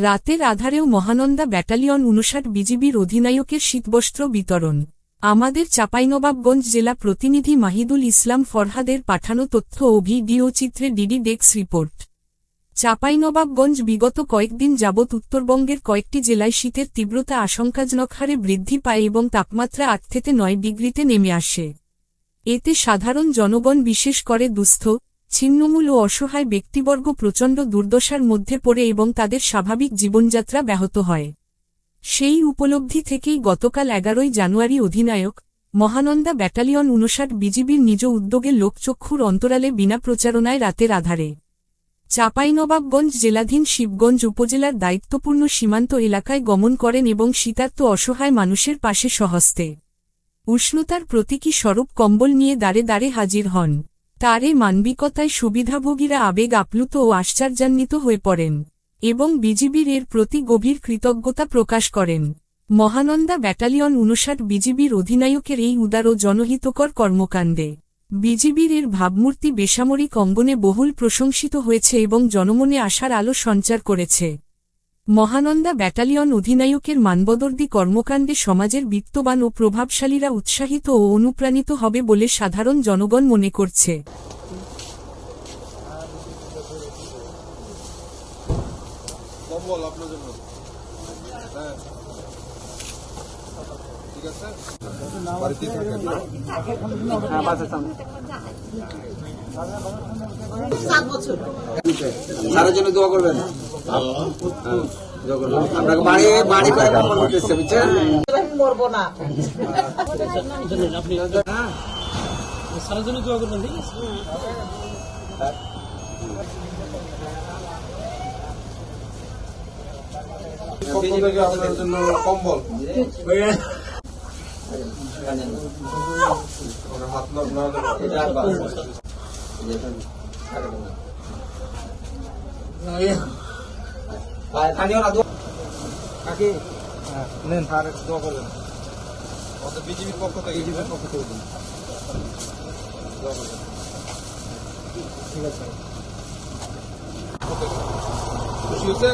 রাতের আধারেও মহানন্দা ব্যাটালিয়ন ৫৯ বিজিবির অধিনায়কের শীতবস্ত্র বিতরণ। আমাদের চাঁপাইনবাবগঞ্জ জেলা প্রতিনিধি মাহিদুল ইসলাম ফরহাদের পাঠানো তথ্য ও ভিডিও চিত্রে ডিডি ডেস্ক রিপোর্ট। চাঁপাইনবাবগঞ্জ বিগত কয়েকদিন যাবৎ উত্তরবঙ্গের কয়েকটি জেলায় শীতের তীব্রতা আশঙ্কাজনক হারে বৃদ্ধি পায় এবং তাপমাত্রা ৮ থেকে ৯ ডিগ্রিতে নেমে আসে। এতে সাধারণ জনগণ বিশেষ করে দুস্থ, ছিন্নমূল ও অসহায় ব্যক্তিবর্গ প্রচণ্ড দুর্দশার মধ্যে পড়ে এবং তাদের স্বাভাবিক জীবনযাত্রা ব্যাহত হয়। সেই উপলব্ধি থেকেই গতকাল ১১ই জানুয়ারি অধিনায়ক, মহানন্দা ব্যাটালিয়ন ৫৯ বিজিবির নিজ উদ্যোগে লোকচক্ষুর অন্তরালে বিনা প্রচারণায় রাতের আধারে চাঁপাইনবাবগঞ্জ জেলাধীন শিবগঞ্জ উপজেলার দায়িত্বপূর্ণ সীমান্ত এলাকায় গমন করেন এবং শীতার্ত অসহায় মানুষের পাশে স্বহস্তে উষ্ণতার প্রতীকী স্বরূপ কম্বল নিয়ে দাঁড়ে দাঁড়ে হাজির হন। তার এ মানবিকতায় সুবিধাভোগীরা আবেগ আপ্লুত ও আশ্চর্যান্বিত হয়ে পড়েন এবং বিজিবির এর প্রতি গভীর কৃতজ্ঞতা প্রকাশ করেন। মহানন্দা ব্যাটালিয়ন ৫৯ বিজিবির অধিনায়কের এই উদার ও জনহিতকর কর্মকাণ্ডে বিজিবির এর ভাবমূর্তি বেসামরিক অঙ্গনে বহুল প্রশংসিত হয়েছে এবং জনমনে আশার আলো সঞ্চার করেছে। মহানন্দা ব্যাটালিয়ন অধিনায়কের মানবদর্দী কর্মকাণ্ডে সমাজের বিত্তবান ও প্রভাবশালীরা উৎসাহিত ও অনুপ্রাণিত হবে বলে সাধারণ জনগণ মনে করছে। সারা জন্য দোয়া করবেন, বাড়ি মরবো না, সারা জন্য দোয়া করবেন। ঠিক আছে, আপনার জন্য কম্বল বিজিবির পক্ষ থেকে ঠিক আছে, খুশি হয়েছে?